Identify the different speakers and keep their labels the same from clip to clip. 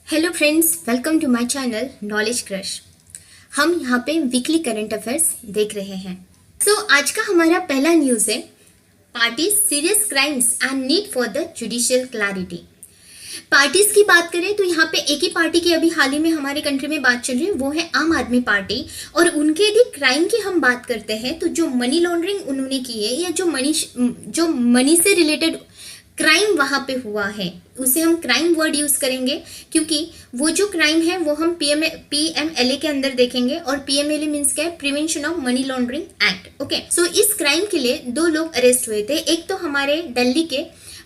Speaker 1: Hello friends, welcome to my channel knowledge crush. हम यहाँ पे वीकली करंट अफेयर्स देख रहे हैं। आज का हमारा पहला न्यूज़ है parties serious crimes and need for the judicial clarity. Parties की बात करें तो यहाँ पे एक ही पार्टी की अभी हाल ही में हमारे कंट्री में बात चल रही है, वो है आम आदमी पार्टी। और उनके यदि क्राइम की हम बात करते हैं तो जो मनी लॉन्ड्रिंग उन्होंने की है या जो मनी से रिलेटेड क्राइम वहां पे हुआ है उसे हम क्राइम वर्ड यूज करेंगे, क्योंकि वो जो क्राइम है वो हम पीएमएलए के अंदर देखेंगे। और पीएमएलए मीन्स क्या है? Prevention of money laundering act. Okay, so इस क्राइम के लिए दो लोग अरेस्ट हुए थे। एक तो हमारे दिल्ली के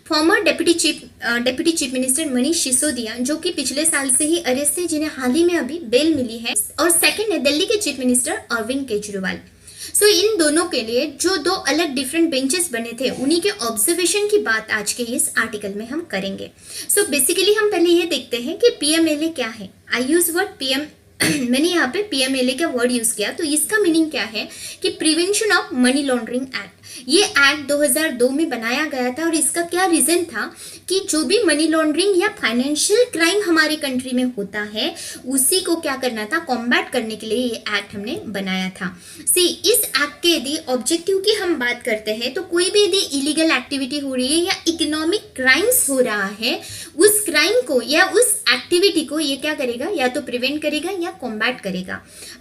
Speaker 1: farmer deputy chief minister Manish Sisodia, जो कि पिछले साल से ही अरेस्ट थे, जिन्हें हाल ही में अभी बेल मिली है। और सेकंड है दिल्ली के चीफ मिनिस्टर अरविंद केजरीवाल। इन दोनों के लिए जो दो अलग डिफरेंट बेंचेस बने थे, उन्हीं के ऑब्जर्वेशन की बात आज के इस आर्टिकल में हम करेंगे। बेसिकली हम पहले ये देखते हैं कि पीएमएलए क्या है। आई यूज वर्ड पीएम मैंने यहाँ पे पीएमएलए का वर्ड यूज किया, तो इसका मीनिंग क्या है कि prevention of money laundering act. ये एक्ट 2002 में बनाया गया था और इसका क्या रीजन था कि जो भी मनी लॉन्ड्रिंग या फाइनेंशियल क्राइम हमारे कंट्री में होता है उसी को क्या करना था, कॉम्बैट करने के लिए ये एक्ट हमने बनाया था। इस एक्ट के यदि ऑब्जेक्टिव की हम बात करते हैं तो कोई भी यदि इलीगल एक्टिविटी हो रही है या इकोनॉमिक क्राइम्स हो रहा है, उस क्राइम को या उस एक्टिविटी को ये क्या करेगा, या तो प्रिवेंट करेगा या कॉम्बैट करेगा।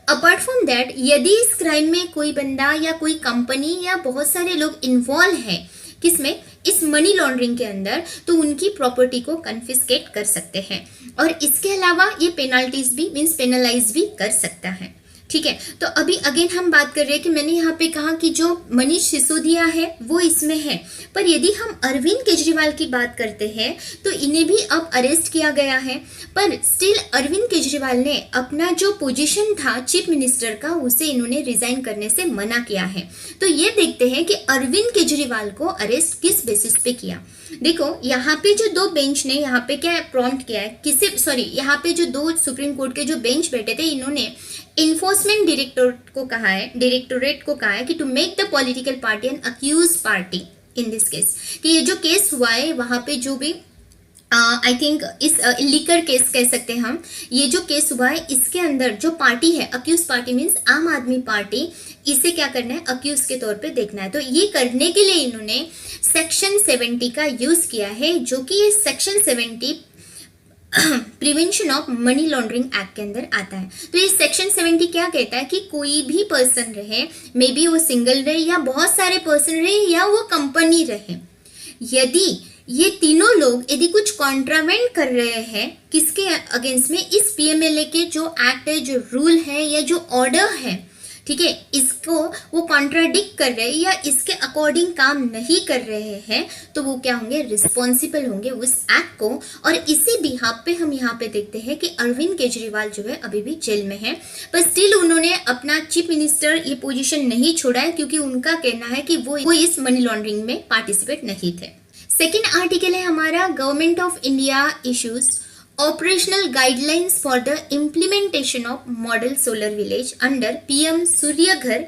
Speaker 1: अपार्ट फ्रॉम दैट, यदि इस क्राइम में कोई बंदा या कोई कंपनी या बहुत सारे लोग इन्वॉल्व है किसमें, इस मनी लॉन्ड्रिंग के अंदर, तो उनकी प्रॉपर्टी को कन्फिस्केट कर सकते हैं। और इसके अलावा ये पेनाल्टीज भी मीन्स पेनलाइज भी कर सकता है। ठीक है, तो अभी अगेन हम बात कर रहे हैं कि मैंने यहाँ पे कहा कि जो मनीष सिसोदिया है वो इसमें है, पर यदि हम अरविंद केजरीवाल की बात करते हैं तो इन्हें भी अब अरेस्ट किया गया है। पर स्टिल अरविंद केजरीवाल ने अपना जो पोजीशन था चीफ मिनिस्टर का, उसे इन्होंने रिजाइन करने से मना किया है। तो ये देखते हैं कि अरविंद केजरीवाल को अरेस्ट किस बेसिस पे किया। देखो, यहाँ पे जो दो बेंच ने यहाँ पे क्या प्रॉम्प्ट किया है, यहाँ पे जो दो सुप्रीम कोर्ट के जो बेंच बैठे थे, इन्होंने इन्फोर्समेंट डायरेक्टोरेट को कहा है कि to make the political party an accused party in this case, कि ये जो केस हुआ है वहां पे जो भी आई थिंक इस लिकर केस कह सकते हैं हम, ये जो केस हुआ है इसके अंदर जो पार्टी है, अक्यूज पार्टी मीन्स आम आदमी पार्टी, इसे क्या करना है, अक्यूज के तौर पे देखना है। तो ये करने के लिए इन्होंने सेक्शन 70 का यूज किया है, जो कि ये section 70 prevention of money laundering act के अंदर आता है। तो ये सेक्शन 70 क्या कहता है कि कोई भी पर्सन रहे, मे बी वो सिंगल रहे या बहुत सारे पर्सन रहे या वो कंपनी रहे, यदि ये तीनों लोग यदि कुछ कॉन्ट्रावेंट कर रहे हैं किसके अगेंस्ट में, इस पीएमएलए के जो एक्ट है, जो रूल है या जो ऑर्डर है, ठीक है, इसको वो कॉन्ट्राडिक्ट कर रहे हैं या इसके अकॉर्डिंग काम नहीं कर रहे हैं, तो वो क्या होंगे, रिस्पॉन्सिबल होंगे उस एक्ट को। और इसी बिहाफ पे हम यहाँ पे देखते हैं कि अरविंद केजरीवाल जो है अभी भी जेल में है, पर स्टिल उन्होंने अपना चीफ मिनिस्टर ये पोजीशन नहीं छोड़ा है, क्योंकि उनका कहना है कि वो इस मनी लॉन्ड्रिंग में पार्टिसिपेट नहीं थे। सेकेंड आर्टिकल है हमारा, government of India issues operational guidelines for the implementation of model solar village under PM Surya Ghar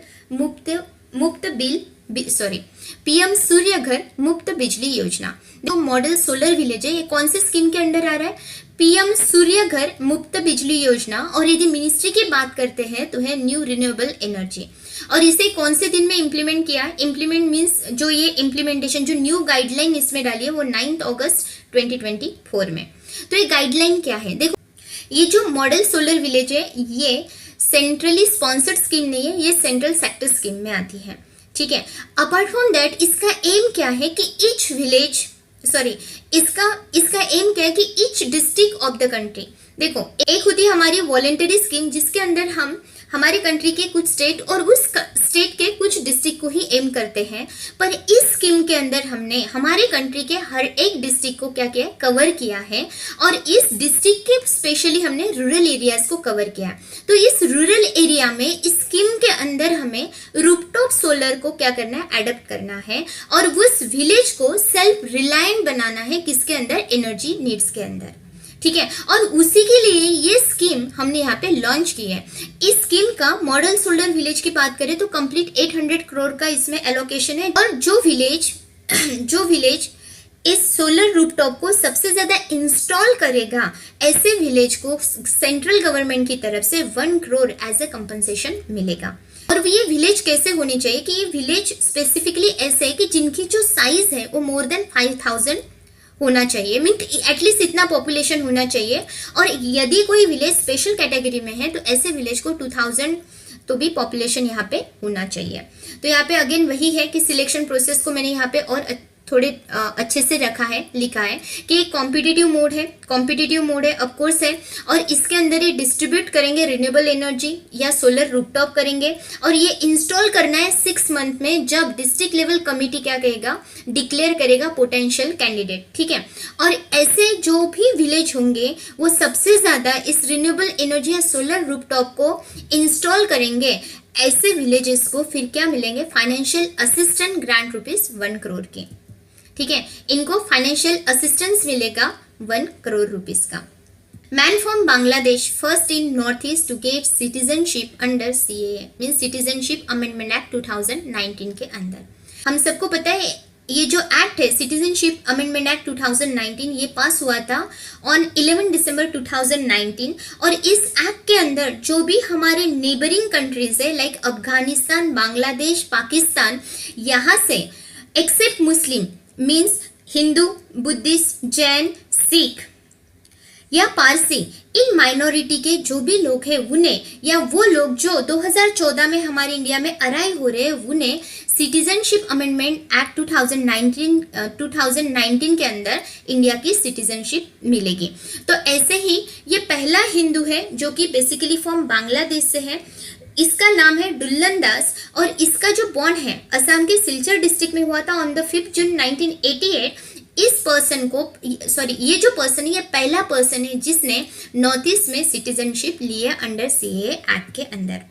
Speaker 1: PM Surya Ghar मुफ्त बिजली योजना। जो मॉडल सोलर विलेज है, ये कौन से स्कीम के अंडर आ रहा है, पीएम सूर्यघर मुफ्त बिजली योजना। और यदि मिनिस्ट्री की बात करते हैं तो है न्यू रिन्यूएबल एनर्जी। और इसे कौन से दिन में इंप्लीमेंट किया, इंप्लीमेंट मीन्स जो ये इंप्लीमेंटेशन, जो न्यू गाइडलाइन इसमें डाली है वो 9 अगस्त 2024 में। तो ये गाइडलाइन क्या है, देखो, ये जो मॉडल सोलर विलेज है ये सेंट्रली स्पॉन्सर्ड स्कीम नहीं है, ये सेंट्रल सेक्टर स्कीम में आती है। ठीक है, अपार्ट फ्रॉम दैट इसका एम क्या है कि इसका एम क्या है कि each district of the country, देखो, एक होती है हमारी वॉलेंटरी स्कीम जिसके अंदर हम हमारे कंट्री के कुछ स्टेट और उस स्टेट के कुछ डिस्ट्रिक्ट को ही एम करते हैं, पर इस स्कीम के अंदर हमने हमारे कंट्री के हर एक डिस्ट्रिक्ट को क्या किया, कवर किया है। और इस डिस्ट्रिक्ट के स्पेशली हमने रूरल एरियाज को कवर किया। तो इस रूरल एरिया में इस स्कीम के अंदर हमें रूफटॉप सोलर को क्या करना है, एडप्ट करना है और उस विलेज को सेल्फ रिलायंट बनाना है, किसके अंदर, एनर्जी नीड्स के अंदर। ठीक है, और उसी के लिए ये स्कीम हमने यहाँ पे लॉन्च की है। इस स्कीम का मॉडल सोलर विलेज की बात करें तो कंप्लीट 800 करोड़ का इसमें एलोकेशन है। और जो विलेज इस सोलर रूफटॉप को सबसे ज्यादा इंस्टॉल करेगा, ऐसे विलेज को सेंट्रल गवर्नमेंट की तरफ से 1 करोड़ एज ए कंपनसेशन मिलेगा। और ये विलेज कैसे होनी चाहिए कि ये विलेज स्पेसिफिकली ऐसे है कि जिनकी जो साइज है वो मोर देन 5000 होना चाहिए, मीन एटलीस्ट इतना पॉपुलेशन होना चाहिए। और यदि कोई विलेज स्पेशल कैटेगरी में है तो ऐसे विलेज को 2000 तो भी पॉपुलेशन यहाँ पे होना चाहिए। तो यहाँ पे अगेन वही है कि सिलेक्शन प्रोसेस को मैंने यहाँ पे और थोड़े अच्छे से रखा है, लिखा है कि एक कॉम्पिटिटिव मोड है ऑफ कोर्स है, और इसके अंदर ये डिस्ट्रीब्यूट करेंगे रिन्यूएबल एनर्जी या सोलर रूफटॉप करेंगे, और ये इंस्टॉल करना है 6 मंथ में, जब डिस्ट्रिक्ट लेवल कमिटी क्या कहेगा, डिक्लेयर करेगा पोटेंशियल कैंडिडेट, ठीक है। और ऐसे जो भी विलेज होंगे वो सबसे ज्यादा इस रिन्यूएबल एनर्जी या सोलर रूफटॉप को इंस्टॉल करेंगे, ऐसे विलेजेस को फिर क्या मिलेंगे, फाइनेंशियल असिस्टेंट ग्रांट ₹1 करोड़ की, ठीक है। इनको फाइनेंशियल असिस्टेंस मिलेगा 1 करोड़ रुपीस का। Man from Bangladesh first in north east to get citizenship under CAA, mean citizenship amendment act 2019 के अंदर। हम सबको पता है ये जो एक्ट है सिटीजनशिप अमेंडमेंट एक्ट 2019, ये पास हुआ था ऑन 11 दिसंबर 2019। और इस एक्ट के अंदर जो भी हमारे नेबरिंग कंट्रीज है लाइक अफगानिस्तान, बांग्लादेश, पाकिस्तान, यहाँ से एक्सेप्ट मुस्लिम मीन्स हिंदू, बुद्धिस्ट, जैन, सिख या पारसी, इन माइनॉरिटी के जो भी लोग हैं उन्हें, या वो लोग जो 2014 में हमारे इंडिया में अराइव हो रहे हैं उन्हें सिटीजनशिप अमेंडमेंट एक्ट 2019 के अंदर इंडिया की सिटीजनशिप मिलेगी। तो ऐसे ही ये पहला हिंदू है जो कि बेसिकली फ्रॉम बांग्लादेश से है, इसका नाम है डुल्लन दास, और इसका जो बॉर्न है असम के सिलचर डिस्ट्रिक्ट में हुआ था ऑन द 5 जून 1988। इस पर्सन को ये जो पर्सन है ये पहला पर्सन है जिसने नॉर्थ ईस्ट में सिटीजनशिप ली है अंडर सीएए एक्ट के अंदर,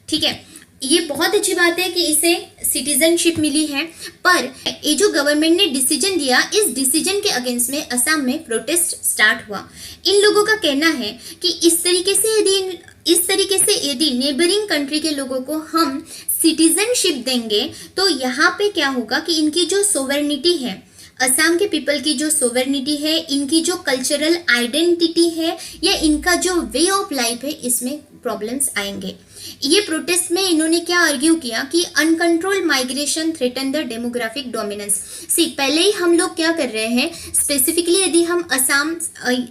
Speaker 1: ठीक है। ये बहुत अच्छी बात है कि इसे सिटीजनशिप मिली है, पर ये जो गवर्नमेंट ने डिसीजन दिया, इस डिसीजन के अगेंस्ट में असम में प्रोटेस्ट स्टार्ट हुआ। इन लोगों का कहना है कि इस तरीके से यदि नेबरिंग कंट्री के लोगों को हम सिटीजनशिप देंगे तो यहाँ पे क्या होगा कि इनकी जो सोवरेनिटी है, असम के पीपल की जो सोवरेनिटी है, इनकी जो कल्चरल आइडेंटिटी है या इनका जो वे ऑफ लाइफ है, इसमें प्रॉब्लम्स आएंगे। ये प्रोटेस्ट में इन्होंने क्या आर्ग्यू किया कि uncontrolled migration threaten the demographic dominance. पहले ही हम लोग क्या कर रहे हैं, स्पेसिफिकली यदि हम असम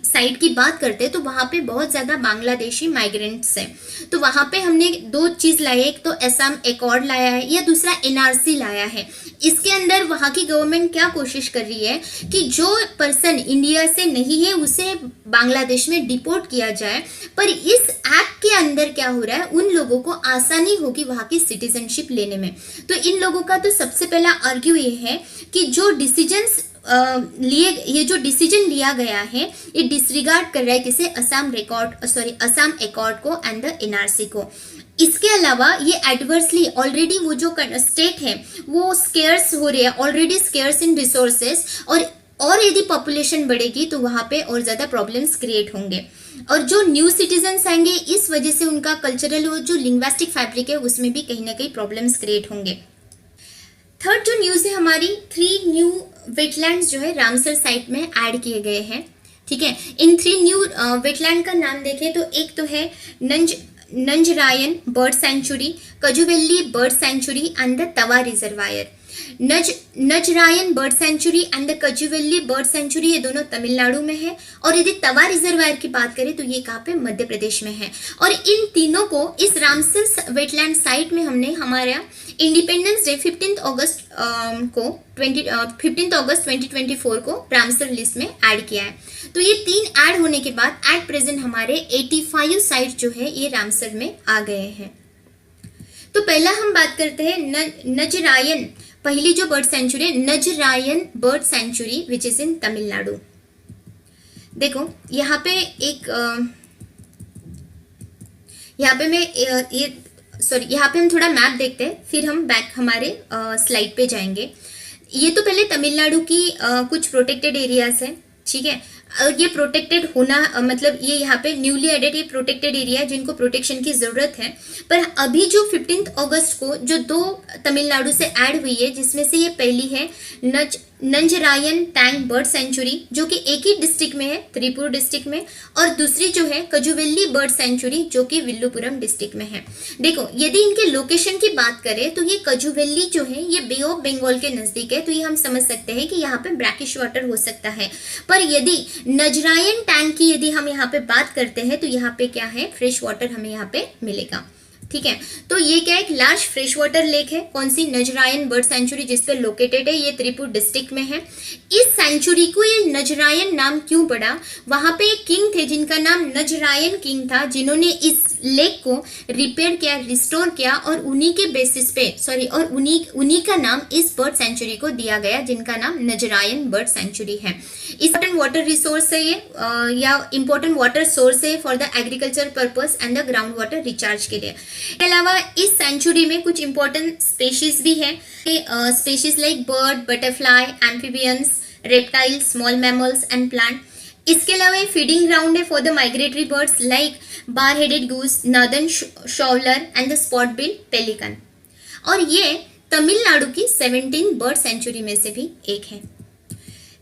Speaker 1: साइड की बात करते हैं तो वहाँ पे बहुत ज़्यादा बांग्लादेशी माइग्रेंट्स हैं। तो वहाँ पे हमने 2 चीज़ लाई है, एक तो असम एकॉर्ड लाया है या दूसरा एनआरसी लाया है। इसके अंदर वहाँ की गवर्नमेंट क्या कोशिश कर रही है कि जो पर्सन इंडिया से नहीं है उसे बांग्लादेश में डिपोर्ट किया जाए, पर इस एक्ट के अंदर क्या हो रहा है, उन लोगों को आसानी होगी वहाँ की सिटीजनशिप लेने में। तो इन लोगों का तो सबसे पहला आर्ग्यू ये है कि जो ये जो डिसीजन लिया गया है ये डिसरिगार्ड कर रहा है किसे, असम एकॉर्ड को एंड द एनआरसी को। इसके अलावा ये एडवर्सली ऑलरेडी वो जो स्टेट है वो स्केर्स हो रही है, ऑलरेडी स्केर्स इन रिसोर्सेस, और यदि पॉपुलेशन बढ़ेगी तो वहाँ पे और ज़्यादा प्रॉब्लम्स क्रिएट होंगे। और जो न्यू सिटीजन्स आएंगे इस वजह से उनका कल्चरल और जो लिंग्विस्टिक फैब्रिक है उसमें भी कहीं ना कहीं प्रॉब्लम्स क्रिएट होंगे। थर्ड जो न्यूज़ है हमारी, 3 न्यू वेटलैंड्स जो है रामसर साइट में ऐड किए गए हैं, ठीक है। इन 3 न्यू वेटलैंड का नाम देखें तो एक तो है Nanjarayan bird sanctuary, Kazhuveli bird sanctuary and the Tawa reservoir. Nanjarayan bird sanctuary and the Kazhuveli bird sanctuary ये दोनों तमिलनाडु में है, और यदि तवा रिजर्वायर की बात करें तो ये कहाँ पे, मध्य प्रदेश में है। और इन तीनों को इस रामसर वेटलैंड साइट में हमने हमारा इंडिपेंडेंस डे 15 अगस्त 2024 को रामसर लिस्ट में ऐड किया है। तो ये 3 ऐड होने के बाद एट प्रेजेंट हमारे 85 साइट जो है ये रामसर में आ गए हैं। तो पहला हम बात करते हैं नजरायन, पहली जो बर्ड सेंचुरी है Nanjarayan bird sanctuary which is in Tamil Nadu. देखो यहाँ पे यहाँ पे हम थोड़ा मैप देखते हैं, फिर हम बैक हमारे स्लाइड पे जाएंगे। ये तो पहले तमिलनाडु की कुछ प्रोटेक्टेड एरियाज है, ठीक है। ये प्रोटेक्टेड होना मतलब ये यहाँ पे न्यूली एडेड ये प्रोटेक्टेड एरिया है जिनको प्रोटेक्शन की ज़रूरत है। पर अभी जो 15 अगस्त को जो 2 तमिलनाडु से ऐड हुई है जिसमें से ये पहली है नंजरायन टैंक बर्ड सेंचुरी जो कि एक ही डिस्ट्रिक्ट में है, त्रिपुर डिस्ट्रिक्ट में, और दूसरी जो है कजुवेली बर्ड सेंचुरी जो कि विल्लुपुरम डिस्ट्रिक्ट में है। देखो यदि इनके लोकेशन की बात करें तो ये कजुवेली जो है ये बे ऑफ बंगाल के नजदीक है, तो ये हम समझ सकते हैं कि यहाँ पे ब्रैकिश वाटर हो सकता है। पर यदि नजरायन टैंक की यदि हम यहाँ पे बात करते हैं तो यहाँ पे क्या है, फ्रेश वाटर हमें यहाँ पे मिलेगा। ठीक है, तो ये क्या एक लार्ज फ्रेश वाटर लेक है, कौन सी, नजरायन बर्ड सेंचुरी जिस पे लोकेटेड है, ये त्रिपुर डिस्ट्रिक्ट में है। इस सेंचुरी को ये नजरायन नाम क्यों पड़ा, वहां पे एक किंग थे जिनका नाम नजरायन किंग था, जिन्होंने इस लेक को रिपेयर किया, रिस्टोर किया, और उन्हीं के बेसिस पे और उन्हीं का नाम इस बर्ड सेंचुरी को दिया गया जिनका नाम नजरायन बर्ड सेंचुरी है। इंपॉर्टेंट वाटर रिसोर्स है ये, या इंपॉर्टेंट वाटर सोर्स है for the agriculture purpose and the ground water recharge के लिए। इसके अलावा इस सेंचुरी में कुछ इंपॉर्टेंट स्पेशीज भी है, species like bird, butterfly, amphibians, reptile, small mammals and plant. इसके अलावा ये फीडिंग ग्राउंड है for the migratory birds like bar headed goose, northern शॉवलर and the spot bill pelican. और ये तमिलनाडु की 17 बर्ड सेंचुरी में से भी एक है।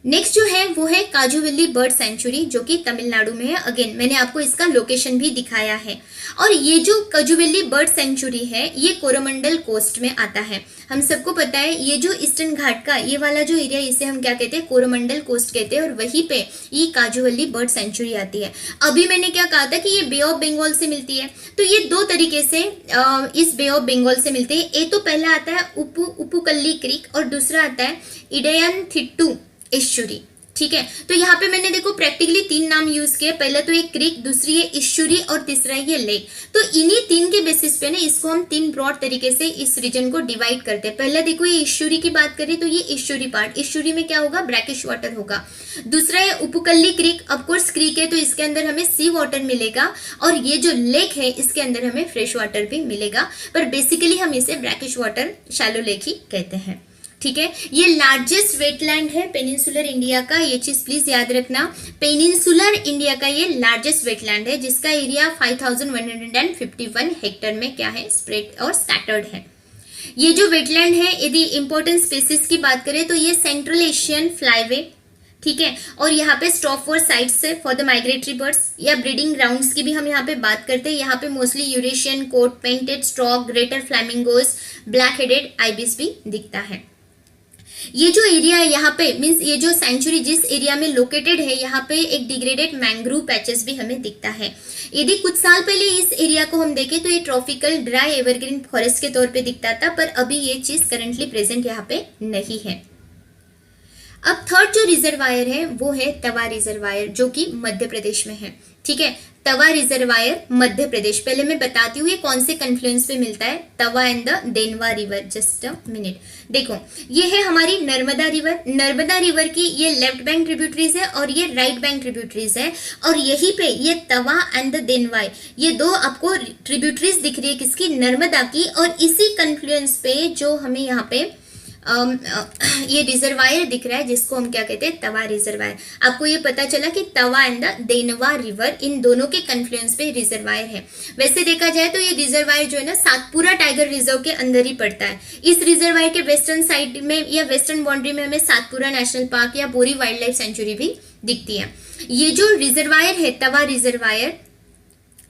Speaker 1: नेक्स्ट जो है वो है काजुवेली बर्ड सेंचुरी जो कि तमिलनाडु में है। अगेन मैंने आपको इसका लोकेशन भी दिखाया है। और ये जो काजुवेली बर्ड सेंचुरी है ये कोरोमंडल कोस्ट में आता है। हम सबको पता है ये जो ईस्टर्न घाट का ये वाला जो एरिया, इसे हम क्या कहते हैं, कोरोमंडल कोस्ट कहते हैं, और वहीं पे ये काजुवेली बर्ड सेंचुरी आती है। अभी मैंने क्या कहा था कि ये बे ऑफ बंगाल से मिलती है, तो ये दो तरीके से इस बे ऑफ बंगाल से मिलती है। एक तो पहला आता है उपुकल्ली क्रीक और दूसरा आता है इडयन थिट्टू इश्चुरी। ठीक है, तो यहाँ पे मैंने देखो प्रैक्टिकली 3 नाम यूज किए, पहला तो एक क्रीक, दूसरी है इश्चुरी और तीसरा है ये लेक। तो इन्हीं 3 के बेसिस पे ना इसको हम 3 ब्रॉड तरीके से इस रीजन को डिवाइड करते हैं। पहला देखो ये इश्चुरी की बात करें तो ये इश्चुरी पार्ट, इश्चुरी में क्या होगा, ब्रैकिश वाटर होगा। दूसरा है उपुकल्ली क्रीक, ऑफकोर्स क्रीक है तो इसके अंदर हमें सी वाटर मिलेगा, और ये जो लेक है इसके अंदर हमें फ्रेश वाटर भी मिलेगा, पर बेसिकली हम इसे ब्रैकिश वाटर शैलो लेक ही कहते हैं। ठीक है, ये लार्जेस्ट वेटलैंड है पेनिनसुलर इंडिया का, ये चीज प्लीज याद रखना। पेनिनसुलर इंडिया का ये लार्जेस्ट वेटलैंड है जिसका एरिया 5151 हेक्टेयर में क्या है, स्प्रेड और स्कैटर्ड है। ये जो वेटलैंड है, यदि इंपॉर्टेंट स्पीसीज की बात करें तो ये सेंट्रल एशियन फ्लाईवे, ठीक है, और यहाँ पे स्टॉप फॉर साइट्स है फॉर द माइग्रेटरी बर्ड्स, या ब्रीडिंग ग्राउंड्स की भी हम यहाँ पे बात करते हैं। यहाँ पे mostly Eurasian coot, painted stork, greater flamingos, black headed ibis भी दिखता है। ये जो एरिया है यहाँ पे मीन्स ये जो सेंचुरी जिस एरिया में लोकेटेड है यहाँ पे एक डिग्रेडेड मैंग्रोव पैचेस भी हमें दिखता है। यदि कुछ साल पहले इस एरिया को हम देखें तो ये ट्रॉपिकल ड्राई एवरग्रीन फॉरेस्ट के तौर पे दिखता था, पर अभी ये चीज करंटली प्रेजेंट यहाँ पे नहीं है। अब थर्ड जो रिजर्वायर है वो है तवा रिजर्वायर जो कि मध्य प्रदेश में है। ठीक है, तवा रिजर्वायर मध्य प्रदेश, पहले मैं बताती हूँ ये कौन से कन्फ्लुएंस पे मिलता है, Tawa and the Denwa river. Just a minute, देखो ये है हमारी नर्मदा रिवर। नर्मदा रिवर की ये लेफ्ट बैंक ट्रिब्यूटरीज है और ये राइट बैंक ट्रिब्यूटरीज है, और यहीं पे ये तवा एंड द देनवा, ये दो आपको ट्रिब्यूटरीज दिख रही है किसकी, नर्मदा की। और इसी कन्फ्लुएंस पे जो हमें यहाँ पे ये रिजर्वायर दिख रहा है जिसको हम क्या कहते हैं, तवा रिजर्वायर। आपको ये पता चला कि तवा and the Denwa river in दोनों के कन्फ्लुएंस पे रिजर्वायर है। वैसे देखा जाए तो ये रिजर्वायर जो है ना सातपुरा टाइगर रिजर्व के अंदर ही पड़ता है। इस रिजर्वायर के वेस्टर्न साइड में या वेस्टर्न बाउंड्री में हमें सातपुरा नेशनल पार्क या बोरी वाइल्ड लाइफ सेंचुरी भी दिखती है। ये जो रिजर्वायर है तवा रिजर्वायर,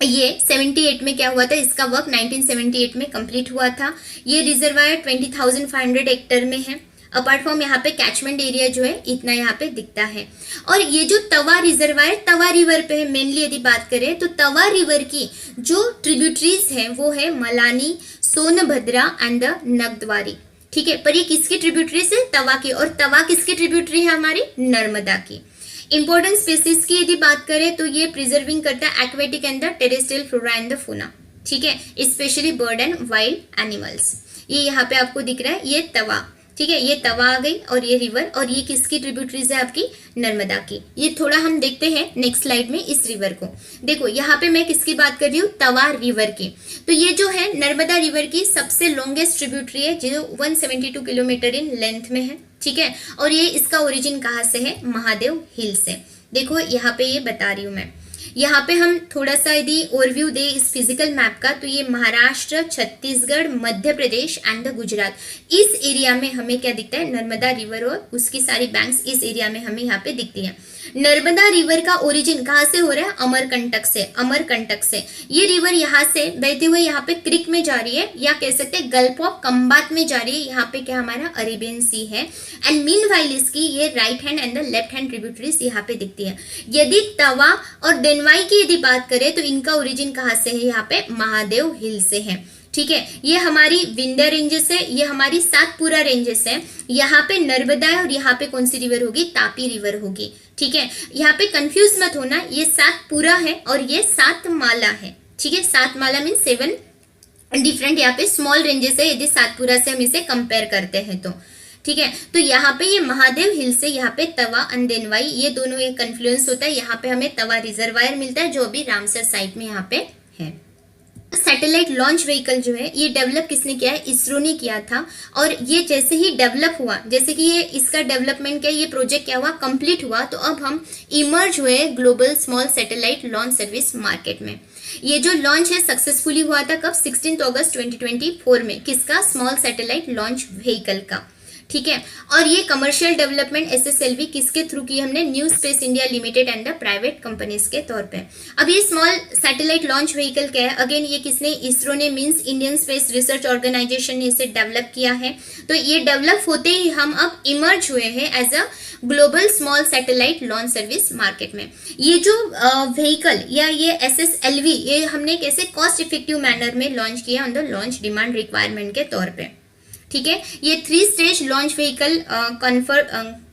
Speaker 1: ये 78 में क्या हुआ था, इसका वर्क 1978 में कंप्लीट हुआ था। ये रिजर्वायर 20,500 हेक्टेयर में है। अपार्ट फ्रॉम यहाँ पे कैचमेंट एरिया जो है इतना यहाँ पे दिखता है। और ये जो तवा रिजर्वायर तवा रिवर पे है मेनली यदि बात करें तो तवा रिवर की जो ट्रिब्यूटरीज है वो है मलानी, सोनभद्रा एंड द नगद्वारी। ठीक है, पर ये किसकी ट्रिब्यूटरीज है, तवा की, और तवा किसकी ट्रिब्यूटरी है, हमारी नर्मदा की। इंपॉर्टेंट स्पीसीज की यदि बात करें तो ये प्रिजर्विंग करता है aquatic and the terrestrial flora and the fauna. ठीक है, specially bird and wild animals. ये यहाँ पे आपको दिख रहा है ये तवा। ठीक है, ये तवा आ गई और ये रिवर, और ये किसकी ट्रिब्यूटरीज है, आपकी नर्मदा की। ये थोड़ा हम देखते हैं नेक्स्ट स्लाइड में इस रिवर को। देखो यहाँ पे मैं किसकी बात कर रही हूँ, तवा रिवर की। तो ये जो है नर्मदा रिवर की सबसे लॉन्गेस्ट ट्रिब्यूटरी है जो 172 किलोमीटर इन लेंथ में है। ठीक है, और ये इसका ओरिजिन कहाँ से है, महादेव हिल से। देखो यहाँ पे ये बता रही हूँ मैं, यहाँ पे हम थोड़ा सा यदि ओवरव्यू दे इस फिजिकल मैप का, तो ये महाराष्ट्र, छत्तीसगढ़, मध्य प्रदेश एंड गुजरात, इस एरिया में हमें क्या दिखता है, नर्मदा रिवर और उसकी सारी बैंक्स इस एरिया में हमें यहाँ पे दिखती है। नर्मदा रिवर का ओरिजिन कहाँ से हो रहा है, अमरकंटक से, अमरकंटक से। ये रिवर यहाँ से बहते हुए यहाँ पे क्रिक में जा रही है, या कह सकते हैं गल्फ ऑफ कंबात में जा रही है। यहाँ पे क्या हमारा अरेबियन सी है, एंड मीनवाइल इसकी ये right hand and the left hand tributaries यहाँ पे दिखती है। यदि तवा और देनवाई की यदि बात करें तो इनका ओरिजिन कहाँ से है, यहाँ पे महादेव हिल से है। ठीक है, ये हमारी विंध्य रेंजेस है, ये हमारी सातपुरा रेंजेस है। यहाँ पे नर्मदा है और यहाँ पे कौन सी रिवर होगी, तापी रिवर होगी। ठीक है, यहाँ पे कंफ्यूज मत होना, ये सातपुरा है और ये सातमाला है। ठीक है, सातमाला मीन 7 डिफरेंट यहाँ पे स्मॉल रेंजेस है यदि सातपुरा से हम इसे कंपेयर करते हैं तो। ठीक है, तो यहाँ पे ये महादेव हिल से यहाँ पे तवा एंड देनवाई ये दोनों एक कन्फ्लुएंस होता है। यहाँ पे हमें तवा रिजर्वायर मिलता है जो अभी रामसर साइट में यहाँ पे है। सैटेलाइट लॉन्च व्हीकल जो है ये डेवलप किसने किया है, इसरो ने किया था। और ये जैसे ही डेवलप हुआ, जैसे कि ये इसका डेवलपमेंट क्या, ये प्रोजेक्ट क्या हुआ, कंप्लीट हुआ, तो अब हम इमर्ज हुए global small satellite launch service market में। ये जो लॉन्च है सक्सेसफुली हुआ था कब, 16 अगस्त 2024 में। किसका, स्मॉल सैटेलाइट लॉन्च व्हीकल का। ठीक है, और ये कमर्शियल डेवलपमेंट SSLV किसके थ्रू की, हमने new space India limited and the private companies के तौर पे। अब ये स्मॉल सैटेलाइट लॉन्च व्हीकल क्या है, अगेन ये किसने, इसरो ने, means Indian space research organisation ने इसे डेवलप किया है। तो ये डेवलप होते ही हम अब इमर्ज हुए हैं as a global small satellite launch service market में। ये जो व्हीकल या ये SSLV ये हमने कैसे कॉस्ट इफेक्टिव मैनर में लॉन्च किया on the launch demand requirement के तौर पे। ठीक है, ये 3 स्टेज लॉन्च व्हीकल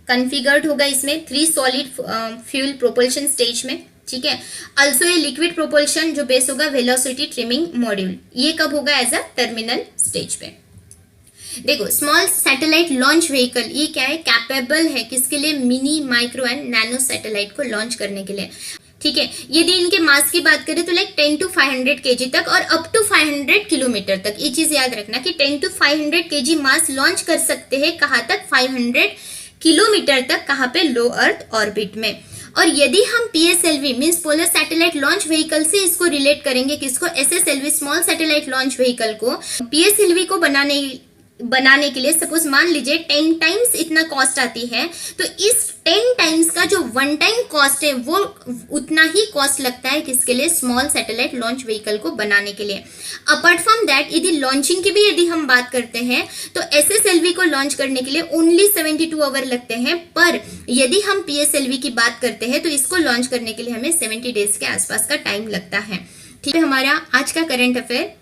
Speaker 1: कन्फिगर्ड होगा, इसमें 3 सॉलिड फ्यूल प्रोपल्शन स्टेज में। ठीक है, अल्सो ये लिक्विड प्रोपल्शन जो बेस होगा वेलोसिटी ट्रिमिंग मॉड्यूल, ये कब होगा, एज अ टर्मिनल स्टेज पे। देखो स्मॉल सैटेलाइट लॉन्च व्हीकल ये क्या है, कैपेबल है किसके लिए, mini, micro and nano satellite को लॉन्च करने के लिए। ठीक है, यदि इनके मास की बात करें तो लाइक 10 to 500 kg तक और अप टू 500 किलोमीटर तक। ये चीज याद रखना कि 10 to 500 kg मास लॉन्च कर सकते हैं, कहाँ तक, 500 किलोमीटर तक, कहाँ पे, लो अर्थ ऑर्बिट में। और यदि हम PSLV means polar satellite launch vehicle से इसको रिलेट करेंगे, किसको, SSLV small satellite launch vehicle को, PSLV को बनाने के लिए सपोज मान लीजिए 10 टाइम्स इतना कॉस्ट आती है, तो इस 10 टाइम्स का जो वन टाइम कॉस्ट है वो उतना ही कॉस्ट लगता है किसके लिए, स्मॉल सैटेलाइट लॉन्च व्हीकल को बनाने के लिए। अपार्ट फ्रॉम दैट यदि लॉन्चिंग की भी यदि हम बात करते हैं तो SSLV को लॉन्च करने के लिए ओनली 72 आवर लगते हैं, पर यदि हम PSLV की बात करते हैं तो इसको लॉन्च करने के लिए हमें 70 डेज के आसपास का टाइम लगता है। ठीक है, हमारा आज का करंट अफेयर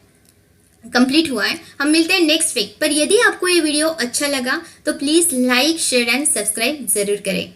Speaker 1: कंप्लीट हुआ है। हम मिलते हैं नेक्स्ट वीक। पर यदि आपको ये वीडियो अच्छा लगा तो please like, share and subscribe जरूर करें।